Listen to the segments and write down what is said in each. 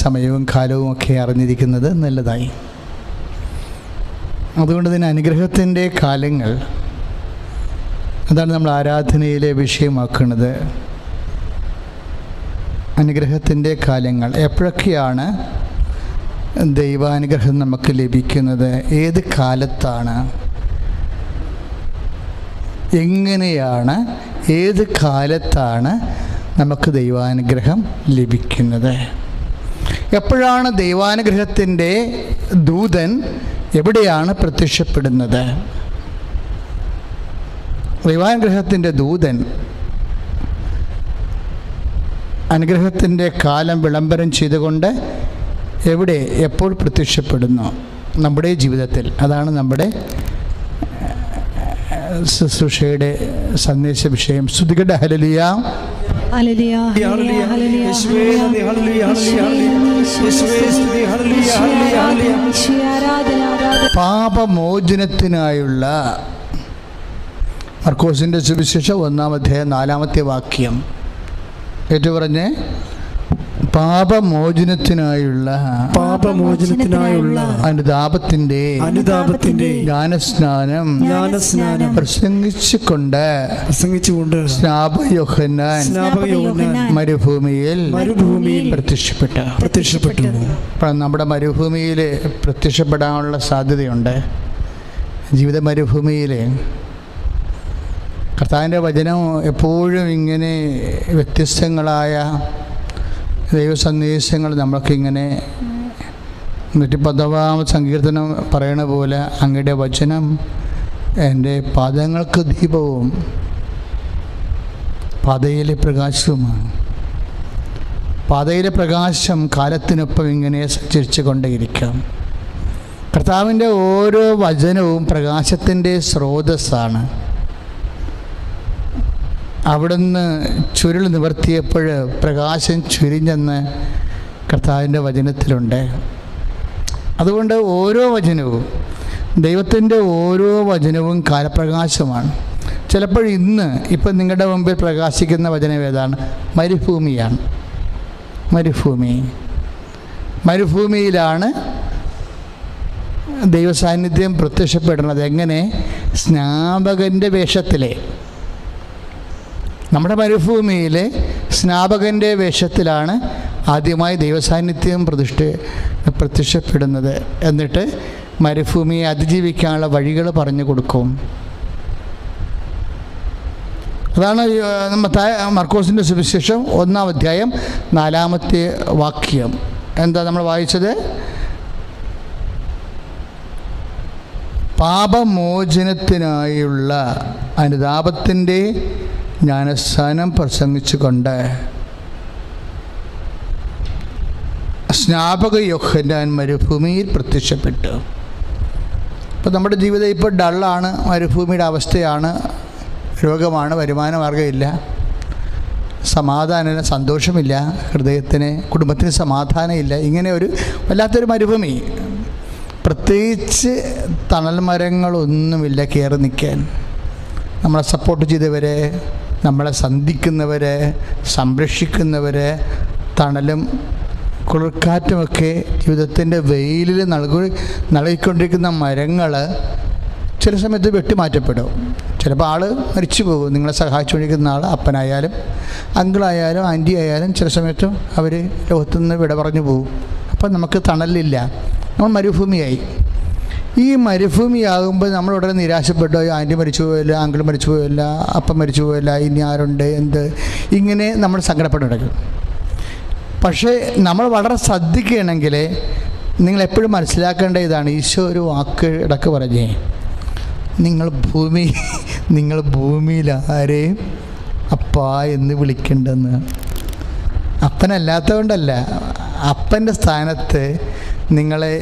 സമയവും കാലവും ഒക്കെ അറിഞ്ഞിരിക്കുന്നത് നല്ലതായി. അതുകൊണ്ട് തന്നെ അനുഗ്രഹത്തിൻ്റെ കാലങ്ങൾ, അതാണ് നമ്മൾ ആരാധനയിലെ വിഷയമാക്കുന്നത്. അനുഗ്രഹത്തിൻ്റെ കാലങ്ങൾ എപ്പോഴൊക്കെയാണ് ദൈവാനുഗ്രഹം നമുക്ക് ലഭിക്കുന്നത്? ഏത് കാലത്താണ്, എങ്ങനെയാണ്, ഏത് കാലത്താണ് നമുക്ക് ദൈവാനുഗ്രഹം ലഭിക്കുന്നത്? എപ്പോഴാണ് ദൈവാനുഗ്രഹത്തിൻ്റെ ദൂതൻ എവിടെയാണ് പ്രത്യക്ഷപ്പെടുന്നത്? ദൈവാനുഗ്രഹത്തിൻ്റെ ദൂതൻ അനുഗ്രഹത്തിൻ്റെ കാലം വിളംബരം ചെയ്തുകൊണ്ട് എവിടെ എപ്പോൾ പ്രത്യക്ഷപ്പെടുന്നു? നമ്മുടെ ജീവിതത്തിൽ. അതാണ് നമ്മുടെ ശുശ്രൂഷയുടെ സന്ദേശ വിഷയം. സ്തുതിക്കട്ടെ. ഹല്ലേലൂയ, ഹല്ലേലൂയ, ഹല്ലേലൂയ, ഹല്ലേലൂയ, പാപമോചനത്തിനായുള്ള മർക്കോസിൻ്റെ സുവിശേഷം 1-ാം അധ്യായം 4-ാമത്തെ വാക്യം ഏറ്റുപറഞ്ഞ്, പാപമോചനത്തിനായുള്ള അനുതാപത്തിന്റെ ജ്ഞാനസ്നാനം പ്രസംഗിച്ചുകൊണ്ട് സ്നാപകയോഹന്നാൻ മരുഭൂമിയിൽ പ്രത്യക്ഷപ്പെട്ടു. നമ്മുടെ മരുഭൂമിയിൽ പ്രത്യക്ഷപ്പെടാനുള്ള സാധ്യതയുണ്ട്. ജീവിത മരുഭൂമിയിൽ കർത്താവിൻ്റെ വചനം എപ്പോഴും ഇങ്ങനെ വ്യത്യസ്തങ്ങളായ ദൈവ സന്ദേശങ്ങൾ നമ്മൾക്കിങ്ങനെ 110-ാം സങ്കീർത്തനം പറയണ പോലെ, അങ്ങയുടെ വചനം എൻ്റെ പാദങ്ങൾക്ക് ദീപവും പാതയിലെ പ്രകാശവുമാണ്. പാതയിലെ പ്രകാശം കാലത്തിനൊപ്പം ഇങ്ങനെ സഞ്ചരിച്ചു കൊണ്ടേയിരിക്കാം. കർത്താവിൻ്റെ ഓരോ വചനവും പ്രകാശത്തിൻ്റെ സ്രോതസ്സാണ്. അവിടുന്ന് ചുരുൾ നിവർത്തിയപ്പോൾ പ്രകാശം ചുരിഞ്ഞെന്ന് കർത്താവിൻ്റെ വചനത്തിലുണ്ട്. അതുകൊണ്ട് ഓരോ വചനവും, ദൈവത്തിൻ്റെ ഓരോ വചനവും കാലപ്രകാശമാണ്. ചിലപ്പോൾ ഇപ്പം നിങ്ങളുടെ മുമ്പിൽ പ്രകാശിക്കുന്ന വചനം ഏതാണ്? മരുഭൂമിയാണ്. മരുഭൂമിയിലാണ് ദൈവസാന്നിധ്യം പ്രത്യക്ഷപ്പെടുന്നത്. എങ്ങനെ? സ്നാപകൻ്റെ വേഷത്തിലെ, നമ്മുടെ മരുഭൂമിയിലെ സ്നാപകൻ്റെ വേഷത്തിലാണ് ആദ്യമായി ദൈവസാന്നിധ്യം പ്രത്യക്ഷപ്പെടുന്നത്. എന്നിട്ട് മരുഭൂമിയെ അതിജീവിക്കാനുള്ള വഴികൾ പറഞ്ഞു കൊടുക്കും. അതാണ് മർക്കോസിൻ്റെ സുവിശേഷം 1-ാം അധ്യായം 4-ാമത്തെ വാക്യം. എന്താ നമ്മൾ വായിച്ചത്? പാപമോചനത്തിനായുള്ള അനുതാപത്തിൻ്റെ ജ്ഞാനസ്നാനം പ്രസംഗിച്ചുകൊണ്ട് സ്നാപക യോഹന്നാൻ മരുഭൂമിയിൽ പ്രത്യക്ഷപ്പെട്ടു. അപ്പോൾ നമ്മുടെ ജീവിതം ഇപ്പോൾ ഡള്ളാണ്, മരുഭൂമിയുടെ അവസ്ഥയാണ്, രോഗമാണ്, വരുമാന മാർഗ്ഗമില്ല, സമാധാനം, സന്തോഷമില്ല, ഹൃദയത്തിന്, കുടുംബത്തിന് സമാധാനമില്ല. ഇങ്ങനെ ഒരു വല്ലാത്തൊരു മരുഭൂമി. പ്രത്യേകിച്ച് തണൽ മരങ്ങളൊന്നുമില്ല കയറി നിൽക്കാൻ. നമ്മളെ സപ്പോർട്ട് ചെയ്തവരെ, നമ്മളെ സന്ധിക്കുന്നവരെ, സംരക്ഷിക്കുന്നവരെ, തണലും കുളിർക്കാറ്റുമൊക്കെ ജീവിതത്തിൻ്റെ വെയിലിൽ നൽകിക്കൊണ്ടിരിക്കുന്ന മരങ്ങൾ ചില സമയത്ത് വെട്ടിമാറ്റപ്പെടും. ചിലപ്പോൾ ആൾ മരിച്ചു പോകും. നിങ്ങളെ സഹായിച്ചുകൊണ്ടിരിക്കുന്ന ആൾ, അപ്പനായാലും അങ്കിളായാലും ആൻറ്റി ആയാലും, ചില സമയത്ത് അവർ ലോകത്തുനിന്ന് വിട പറഞ്ഞു പോകും. അപ്പം നമുക്ക് തണലില്ല, നമ്മൾ മരുഭൂമിയായി. ഈ മരുഭൂമിയാകുമ്പോൾ നമ്മളുടനെ നിരാശപ്പെട്ടോ, ആൻറ്റി മരിച്ചു പോയല്ല, അങ്കിൾ മരിച്ചു പോയല്ല, അപ്പം മരിച്ചു പോയല്ല, ഇനി ആരുണ്ട്, എന്ത്, ഇങ്ങനെ നമ്മൾ സങ്കടപ്പെടും. പക്ഷേ നമ്മൾ വളരെ ശ്രദ്ധിക്കുകയാണെങ്കിൽ നിങ്ങളെപ്പോഴും മനസ്സിലാക്കേണ്ട ഇതാണ്. ഈശോ ഒരു വാക്ക് ഇടക്ക് പറഞ്ഞേ, നിങ്ങൾ ഭൂമിയിൽ ആരെയും അപ്പാ എന്ന് വിളിക്കേണ്ടെന്ന്. അപ്പനല്ലാത്തതുകൊണ്ടല്ല, അപ്പൻ്റെ സ്ഥാനത്ത് നിങ്ങളെ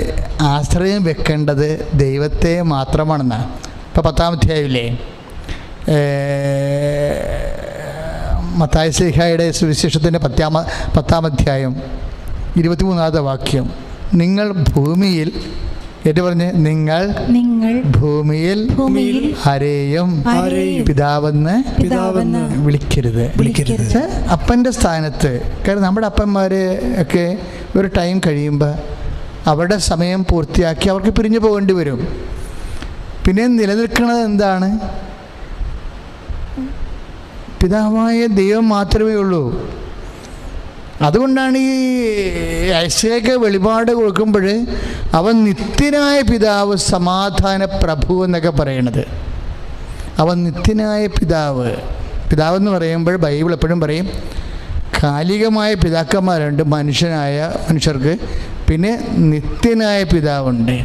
ആശ്രയം വെക്കേണ്ടത് ദൈവത്തെ മാത്രമാണെന്നാണ്. ഇപ്പോൾ 10-ാം അധ്യായമില്ലേ, മത്തായി ശ്ലീഹായുടെ സുവിശേഷത്തിൻ്റെ 10-ാം അധ്യായം 23-ാമത്തെ വാക്യം, നിങ്ങൾ ഭൂമിയിൽ ഏറ്റു പറഞ്ഞ്, നിങ്ങൾ ഭൂമിയിൽ ആരെയും പിതാവെന്ന് വിളിക്കരുത്. അപ്പൻ്റെ സ്ഥാനത്ത്. കാരണം നമ്മുടെ അപ്പന്മാർ ഒക്കെ ഒരു ടൈം കഴിയുമ്പോൾ അവരുടെ സമയം പൂർത്തിയാക്കി അവർക്ക് പിരിഞ്ഞു പോകേണ്ടി വരും. പിന്നെ നിലനിൽക്കുന്നത് എന്താണ്? പിതാവായ ദൈവം മാത്രമേ ഉള്ളൂ. അതുകൊണ്ടാണ് ഈ ഐസേക്ക് വെളിപാട് കൊടുക്കുമ്പോൾ അവൻ നിത്യനായ പിതാവ്, സമാധാന പ്രഭു എന്നൊക്കെ പറയണത്. അവൻ നിത്യനായ പിതാവ്. പിതാവെന്ന് പറയുമ്പോൾ ബൈബിൾ എപ്പോഴും പറയും കാലികമായ പിതാക്കന്മാരുണ്ട് മനുഷ്യർക്ക്, പിന്നെ നിത്യനായ പിതാവുണ്ട്.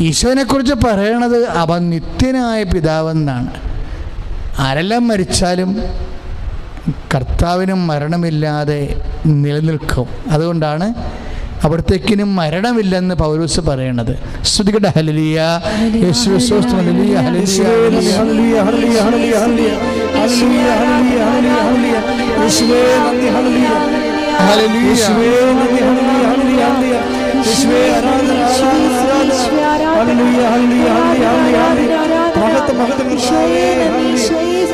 ഈശോനെക്കുറിച്ച് പറയണത് അവൻ നിത്യനായ പിതാവെന്നാണ്. ആരെല്ലാം മരിച്ചാലും കർത്താവിനും മരണമില്ലാതെ നിലനിൽക്കും. അതുകൊണ്ടാണ് അവിടത്തേക്കിനും മരണമില്ലെന്ന് പൗലോസ് പറയണത്. സ്തുതിക്കട്ടെ. ഹല്ലേലൂയ. യേശുവേ സ്തോത്രം. Hallelujah. Hallelujah. Hallelujah. Hallelujah. Hallelujah. Hallelujah. Hallelujah. യേശുവേ നന്ദി. ഹല്ലേലൂയ. ഹല്ലേലൂയ. യേശുവേ നന്ദി. ഹല്ലേലൂയ. ഹല്ലേലൂയ. യേശുവേ ആരാധന. ഹല്ലേലൂയ. ഹല്ലേലൂയ. ഹല്ലേലൂയ. മഹത്വം മഹത്വം യേശുവേ നന്ദി.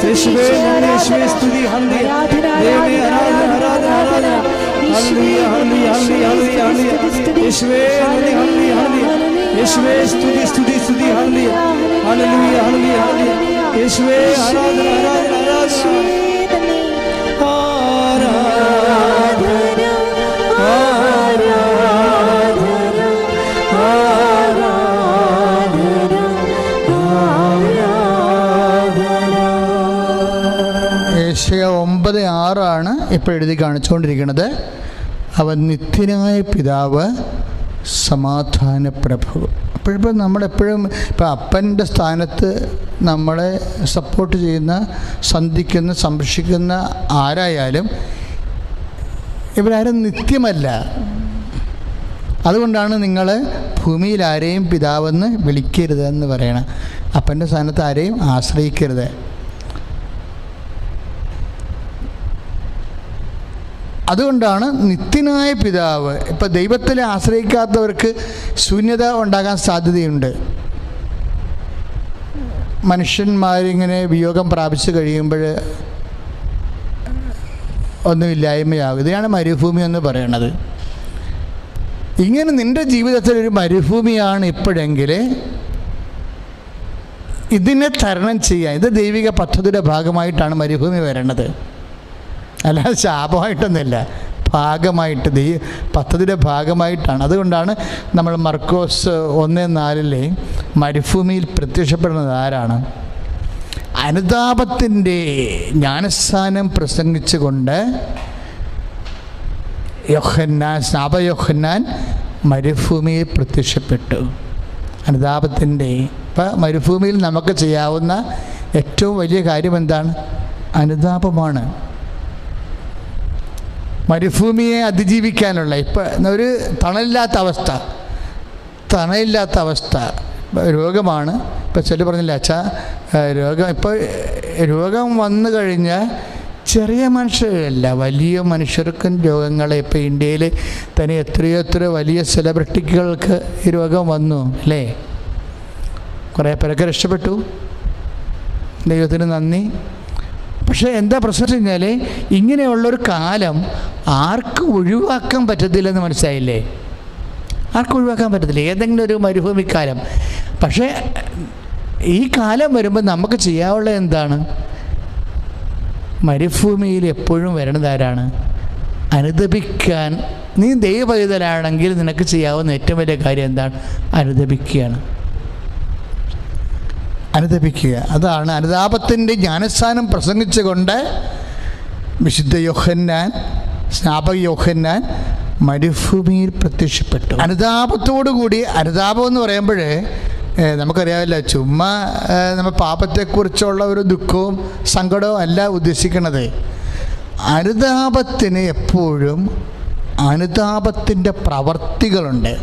യേശുവേ നന്ദി. യേശുവേ സ്തുതി. ഹല്ലേലൂയ. ദേവേ ആരാധന. ആരാധന. ഹല്ലേലൂയ. ഹല്ലേലൂയ. ഹല്ലേലൂയ. യേശുവേ നന്ദി. ഹല്ലേലൂയ. ഹല്ലേലൂയ. യേശുവേ സ്തുതി സ്തുതി സ്തുതി. ഹല്ലേലൂയ. ഹല്ലേലൂയ. ഹല്ലേലൂയ. യേശുവേ ആരാധന. ആരാധന. ഏശയ്യാ 9:6 ഇപ്പോൾ എഴുതി കാണിച്ചുകൊണ്ടിരിക്കുന്നത്. അവൻ നിത്യനായ പിതാവ്, സമാധാന പ്രഭു. അപ്പോഴിപ്പോൾ നമ്മളെപ്പോഴും ഇപ്പോൾ അപ്പൻ്റെ സ്ഥാനത്ത് നമ്മളെ സപ്പോർട്ട് ചെയ്യുന്ന, സന്ധിക്കുന്ന, സംരക്ഷിക്കുന്ന ആരായാലും ഇവരാരും നിത്യമല്ല. അതുകൊണ്ടാണ് നിങ്ങൾ ഭൂമിയിൽ ആരെയും പിതാവെന്ന് വിളിക്കരുതെന്ന് പറയണം. അപ്പൻ്റെ സ്ഥാനത്ത് ആരെയും ആശ്രയിക്കരുത്. അതുകൊണ്ടാണ് നിത്യനായ പിതാവ്. ഇപ്പം ദൈവത്തിൽ ആശ്രയിക്കാത്തവർക്ക് ശൂന്യത ഉണ്ടാകാൻ സാധ്യതയുണ്ട്. മനുഷ്യന്മാരിങ്ങനെ വിയോഗം പ്രാപിച്ചു കഴിയുമ്പോൾ ഒന്നുമില്ലായ്മയാകും. ഇതാണ് മരുഭൂമി എന്ന് പറയണത്. ഇങ്ങനെ നിൻ്റെ ജീവിതത്തിൽ ഒരു മരുഭൂമിയാണ് ഇപ്പോഴെങ്കിൽ ഇതിനെ തരണം ചെയ്യാൻ, ഇത് ദൈവിക പദ്ധതിയുടെ ഭാഗമായിട്ടാണ് മരുഭൂമി വരേണ്ടത്. അല്ലാതെ ശാപമായിട്ടൊന്നുമില്ല, ഭാഗമായിട്ട് പദ്ധതിയുടെ ഭാഗമായിട്ടാണ്. അതുകൊണ്ടാണ് നമ്മൾ മർക്കോസ് 1:4 മരുഭൂമിയിൽ പ്രത്യക്ഷപ്പെടുന്നത് ആരാണ്? അനുതാപത്തിൻ്റെ ജ്ഞാനസ്നാനം പ്രസംഗിച്ചുകൊണ്ട് യോഹന്നാൻ മരുഭൂമിയിൽ പ്രത്യക്ഷപ്പെട്ടു. അനുതാപത്തിൻ്റെ ഇപ്പം മരുഭൂമിയിൽ നമുക്ക് ചെയ്യാവുന്ന ഏറ്റവും വലിയ കാര്യം എന്താണ്? അനുതാപമാണ്. മരുഭൂമിയെ അതിജീവിക്കാനുള്ള ഇപ്പം ഒരു തണലില്ലാത്ത അവസ്ഥ രോഗമാണ്. ഇപ്പം ചില പറഞ്ഞില്ല അച്ഛാ രോഗം വന്നു കഴിഞ്ഞാൽ ചെറിയ മനുഷ്യരല്ല, വലിയ മനുഷ്യർക്കും രോഗങ്ങളെ. ഇപ്പോൾ ഇന്ത്യയിൽ തന്നെ എത്രയോ വലിയ സെലിബ്രിറ്റികൾക്ക് ഈ രോഗം വന്നു അല്ലേ? കുറേ പേരൊക്കെ രക്ഷപ്പെട്ടു, ദൈവത്തിന് നന്ദി. പക്ഷേ എന്താ പ്രശ്നം വെച്ച് കഴിഞ്ഞാൽ ഇങ്ങനെയുള്ളൊരു കാലം ആർക്കും ഒഴിവാക്കാൻ പറ്റത്തില്ലെന്ന് മനസ്സിലായില്ലേ? ആർക്കും ഒഴിവാക്കാൻ പറ്റത്തില്ല, ഏതെങ്കിലും ഒരു മരുഭൂമിക്കാലം. പക്ഷേ ഈ കാലം വരുമ്പോൾ നമുക്ക് ചെയ്യാവുള്ളത് എന്താണ്? മരുഭൂമിയിൽ എപ്പോഴും വരണത് ആരാണ്? അനുദപിക്കാൻ. നീ ദൈവപൈതലാണെങ്കിൽ നിനക്ക് ചെയ്യാവുന്ന ഏറ്റവും വലിയ കാര്യം എന്താണ്? അനുദപിക്കുക. അതാണ് അനുതാപത്തിൻ്റെ ജ്ഞാനസ്നാനം പ്രസംഗിച്ചുകൊണ്ട് വിശുദ്ധ സ്നാപക യോഹന്നാൻ മരുഭൂമിയിൽ പ്രത്യക്ഷപ്പെട്ടു. അനുതാപത്തോടുകൂടി. അനുതാപം എന്ന് പറയുമ്പോൾ നമുക്കറിയാമല്ലോ, ചുമ്മാ നമ്മൾ പാപത്തെക്കുറിച്ചുള്ള ഒരു ദുഃഖവും സങ്കടവും അല്ല ഉദ്ദേശിക്കുന്നത്. അനുതാപത്തിന് എപ്പോഴും അനുതാപത്തിൻ്റെ പ്രവർത്തികളുണ്ട്.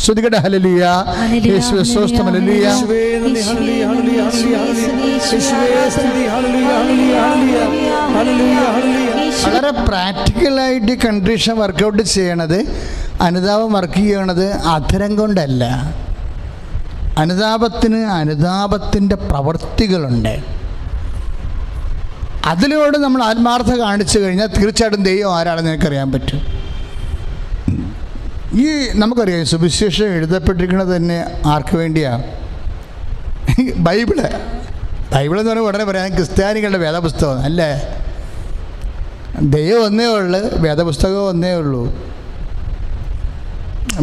ശ്രുതികട. ഹല്ലേലൂയ. യേശുവേ സ്തോത്രം. ഹല്ലേലൂയ. വളരെ പ്രാക്ടിക്കലായിട്ട് കണ്ടീഷൻ വർക്കൗട്ട് ചെയ്യണത്, അനുതാപം വർക്ക് ചെയ്യണത് അധരം കൊണ്ടല്ല. അനുതാപത്തിൻ്റെ പ്രവർത്തികളുണ്ട്. അതിലൂടെ നമ്മൾ ആത്മാർത്ഥത കാണിച്ചു കഴിഞ്ഞാൽ തീർച്ചയായിട്ടും ദൈവം ആരാണെന്ന് നിനക്കറിയാൻ പറ്റും. ഈ നമുക്കറിയാം സുവിശേഷം എഴുതപ്പെട്ടിരിക്കുന്നത് തന്നെ ആർക്ക് വേണ്ടിയാണ്? ബൈബിള് എന്ന് പറഞ്ഞാൽ ഉടനെ പറയാം ക്രിസ്ത്യാനികളുടെ വേദപുസ്തകം അല്ലേ. ദൈവം ഒന്നേ ഉള്ളൂ, വേദപുസ്തകം ഒന്നേ ഉള്ളൂ.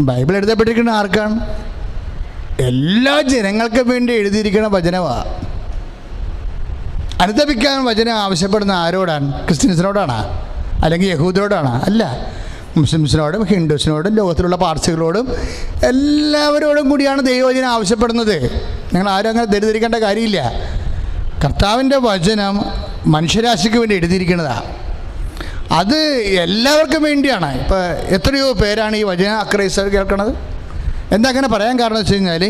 ബൈബിൾ എഴുതപ്പെട്ടിരിക്കുന്ന ആർക്കാണ്? എല്ലാ ജനങ്ങൾക്കും വേണ്ടി എഴുതിയിരിക്കുന്ന വചനമാണ്. അനുതപിക്കാൻ വചനം ആവശ്യപ്പെടുന്ന ആരോടാണ്? ക്രിസ്ത്യൻസിനോടാണ്? അല്ലെങ്കിൽ യഹൂദരോടാണ്? അല്ല, മുസ്ലിംസിനോടും ഹിന്ദുസിനോടും ലോകത്തിലുള്ള പാർസികളോടും എല്ലാവരോടും കൂടിയാണ് ദൈവവചനം ആവശ്യപ്പെടുന്നത്. നിങ്ങൾ ആരും അങ്ങനെ ധരിധരിക്കേണ്ട കാര്യമില്ല. കർത്താവിൻ്റെ വചനം മനുഷ്യരാശിക്ക് വേണ്ടി എഴുതിയിരിക്കുന്നതാണ്. അത് എല്ലാവർക്കും വേണ്ടിയാണ്. ഇപ്പോൾ എത്രയോ പേരാണ് ഈ വചന അക്രൈസ്തവർ കേൾക്കുന്നത്. എന്താ അങ്ങനെ പറയാൻ കാരണം വെച്ച് കഴിഞ്ഞാൽ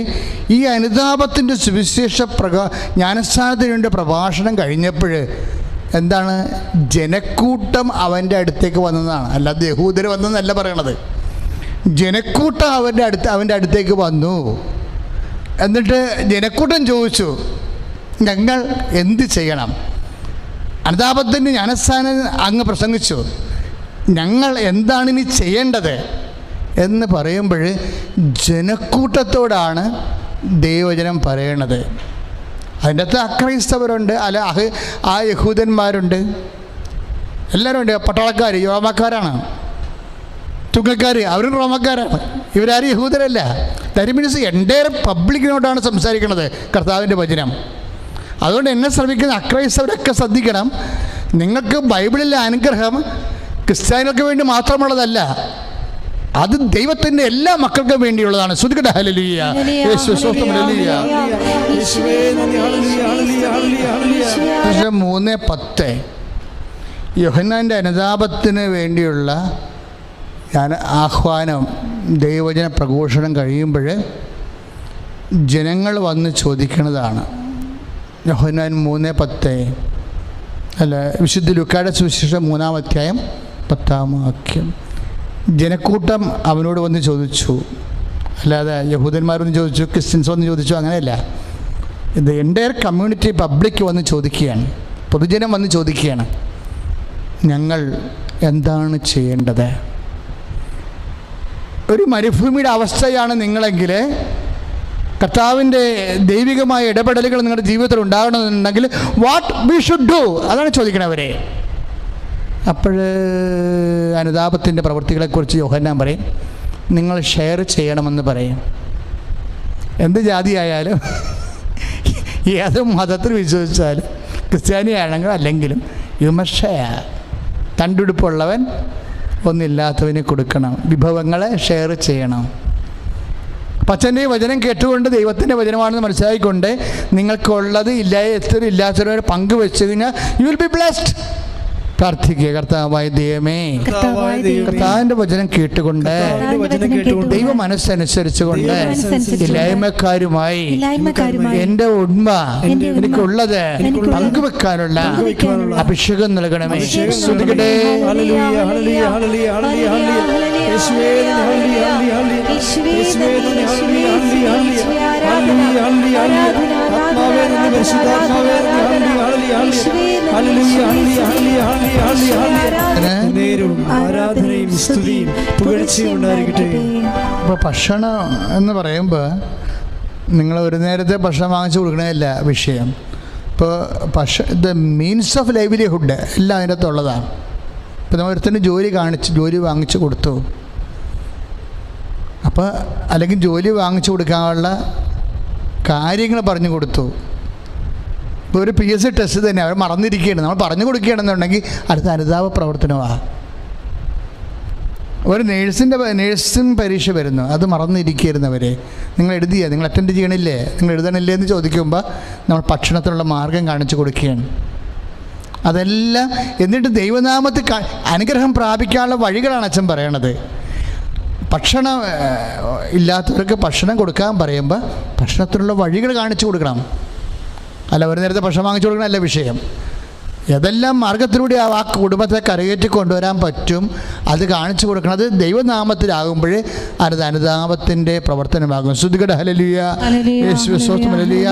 ഈ അനുതാപത്തിൻ്റെ സുവിശേഷ ജ്ഞാനസ്ഥാനത്തിന് വേണ്ടി പ്രഭാഷണം കഴിഞ്ഞപ്പോൾ എന്താണ്, ജനക്കൂട്ടം അവൻ്റെ അടുത്തേക്ക് വന്നതാണ്. അല്ലാതെ യഹൂദർ വന്നതെന്നല്ല പറയണത്. ജനക്കൂട്ടം അവൻ്റെ അടുത്തേക്ക് വന്നു. എന്നിട്ട് ജനക്കൂട്ടം ചോദിച്ചു, ഞങ്ങൾ എന്ത് ചെയ്യണം? അനുതാപത്തിൻ്റെ ജ്ഞാനസ്ഥാനം അങ്ങ് പ്രസംഗിച്ചു, ഞങ്ങൾ എന്താണ് ഇനി ചെയ്യേണ്ടത് എന്ന് പറയുമ്പോൾ ജനക്കൂട്ടത്തോടാണ് ദൈവവചനം പറയണത്. അതിൻ്റെ അകത്ത് അക്രൈസ്തവരുണ്ട്, അല്ല ആ യഹൂദന്മാരുണ്ട്, എല്ലാവരും ഉണ്ട്. പട്ടാളക്കാർ യോമാക്കാരാണ്, ചുങ്കക്കാർ അവരും റോമക്കാരാണ്. ഇവരാരും യഹൂദരല്ല. ദാറ്റ് മീൻസ് എൻ്റെ പബ്ലിക്കിനോടാണ് സംസാരിക്കുന്നത് കർത്താവിൻ്റെ വചനം. അതുകൊണ്ട് എന്നെ ശ്രമിക്കുന്ന അക്രൈസ്തവരൊക്കെ ശ്രദ്ധിക്കണം. നിങ്ങൾക്ക് ബൈബിളിലെ അനുഗ്രഹം ക്രിസ്ത്യാനികൾക്ക് വേണ്ടി മാത്രമുള്ളതല്ല, അത് ദൈവത്തിൻ്റെ എല്ലാ മക്കൾക്കും വേണ്ടിയുള്ളതാണ്. ശ്രുതികട്ടെ ഹല്ലേലൂയ, യേശുവേ സ്തോത്രം, ഹല്ലേലൂയ. 3:10 യോഹന്നാൻ്റെ അനുതാപത്തിന് വേണ്ടിയുള്ള ആഹ്വാനം, ദൈവവചന പ്രഘോഷണം കഴിയുമ്പോൾ ജനങ്ങൾ വന്ന് ചോദിക്കുന്നതാണ്. യോഹന്നാൻ 3:10 അല്ല, വിശുദ്ധ ലൂക്കായുടെ സുവിശേഷം 3-ാം അധ്യായം 10-ാം വാക്യം. ജനക്കൂട്ടം അവനോട് വന്ന് ചോദിച്ചു, അല്ലാതെ യഹൂദന്മാരൊന്ന് ചോദിച്ചു, ക്രിസ്ത്യൻസ് വന്ന് ചോദിച്ചു, അങ്ങനെയല്ല. ഇത് എൻ്റയർ കമ്മ്യൂണിറ്റി പബ്ലിക് വന്ന് ചോദിക്കുകയാണ്, പൊതുജനം വന്ന് ചോദിക്കുകയാണ്, ഞങ്ങൾ എന്താണ് ചെയ്യേണ്ടത്? ഒരു മരുഭൂമിയുടെ അവസ്ഥയാണ് നിങ്ങളെങ്കിൽ, കർത്താവിൻ്റെ ദൈവികമായ ഇടപെടലുകൾ നിങ്ങളുടെ ജീവിതത്തിൽ ഉണ്ടാകണമെന്നുണ്ടെങ്കിൽ വാട്ട് വി ഷുഡ് ഡു, അതാണ് ചോദിക്കണവരെ. അപ്പോൾ അനുതാപത്തിൻ്റെ പ്രവൃത്തികളെക്കുറിച്ച് യോഹന്നാൻ പറയും, നിങ്ങൾ ഷെയർ ചെയ്യണമെന്ന് പറയും. എന്ത് ജാതിയായാലും ഏത് മതത്തിൽ വിശ്വസിച്ചാലും, ക്രിസ്ത്യാനിയാണെങ്കിലും അല്ലെങ്കിലും യു മസ്റ്റ് ഷെയർ. തണ്ടുടുപ്പുള്ളവൻ ഒന്നില്ലാത്തവന് കൊടുക്കണം, വിഭവങ്ങളെ ഷെയർ ചെയ്യണം. പച്ചൻ്റെ വചനം കേട്ടുകൊണ്ട് ദൈവത്തിൻ്റെ വചനമാണെന്ന് മനസ്സിലാക്കിക്കൊണ്ട് നിങ്ങൾക്കുള്ളത് ഇല്ലാത്തവരെ പങ്കുവെച്ച് കഴിഞ്ഞാൽ യു വിൽ ബി ബ്ലെസ്ഡ്. പ്രാർത്ഥിക്കുക, കർത്താവായ ദൈവമേ, കർത്താവിൻ്റെ വചനം കേട്ടുകൊണ്ട് ദൈവ മനസ്സനുസരിച്ചുകൊണ്ട് ഇല്ലായ്മക്കാരുമായി എൻ്റെ ഉണ്മ എനിക്കുള്ളത് പങ്കുവെക്കാനുള്ള അഭിഷേകം നൽകണമേ. ശ്രുതികട്ടെ. ഇപ്പോൾ ഭക്ഷണം എന്ന് പറയുമ്പോൾ നിങ്ങൾ ഒരു നേരത്തെ ഭക്ഷണം വാങ്ങിച്ചു കൊടുക്കണമല്ല വിഷയം. ഇപ്പോൾ ദ മീൻസ് ഓഫ് ലൈവ്ലിഹുഡ് എല്ലാം അതിൻ്റെ അകത്തുള്ളതാണ്. ഇപ്പോൾ നമ്മൾ ഒരുത്തന്നെ ജോലി വാങ്ങിച്ചു കൊടുത്തു, അപ്പോൾ അല്ലെങ്കിൽ ജോലി വാങ്ങിച്ചു കൊടുക്കാനുള്ള കാര്യങ്ങൾ പറഞ്ഞു കൊടുത്തു. ഇപ്പോൾ ഒരു PSC ടെസ്റ്റ് തന്നെ അവർ മറന്നിരിക്കുകയാണ്, നമ്മൾ പറഞ്ഞു കൊടുക്കുകയാണെന്നുണ്ടെങ്കിൽ അടുത്ത അനുതാപ പ്രവർത്തനമാണ്. ഒരു നേഴ്സിംഗ് പരീക്ഷ വരുന്നു, അത് മറന്നിരിക്കുന്നവരെ നിങ്ങൾ അറ്റൻഡ് ചെയ്യണില്ലേ, നിങ്ങൾ എഴുതണില്ലേ എന്ന് ചോദിക്കുമ്പോൾ നമ്മൾ ഭക്ഷണത്തിനുള്ള മാർഗം കാണിച്ചു കൊടുക്കുകയാണ്. അതെല്ലാം എന്നിട്ട് ദൈവനാമത്തിൽ അനുഗ്രഹം പ്രാപിക്കാനുള്ള വഴികളാണ് അച്ഛൻ പറയണത്. ഭക്ഷണം ഇല്ലാത്തവർക്ക് ഭക്ഷണം കൊടുക്കാൻ പറയുമ്പോൾ ഭക്ഷണത്തിനുള്ള വഴികൾ കാണിച്ചു കൊടുക്കണം. അല്ല ഒരു നേരത്തെ ഭക്ഷണം വാങ്ങിച്ചു കൊടുക്കണമല്ല വിഷയം. ഏതെല്ലാം മാർഗത്തിലൂടെ ആ കുടുംബത്തെ കരകയറ്റി കൊണ്ടുവരാൻ പറ്റും അത് കാണിച്ചു കൊടുക്കണം. അത് ദൈവനാമത്തിലാകുമ്പോൾ അത് അനുതാപത്തിൻ്റെ പ്രവർത്തനമാകും. ശ്രുതികട ഹല്ലേലൂയ, യേശുവേ സ്തോത്രം, ഹല്ലേലൂയ.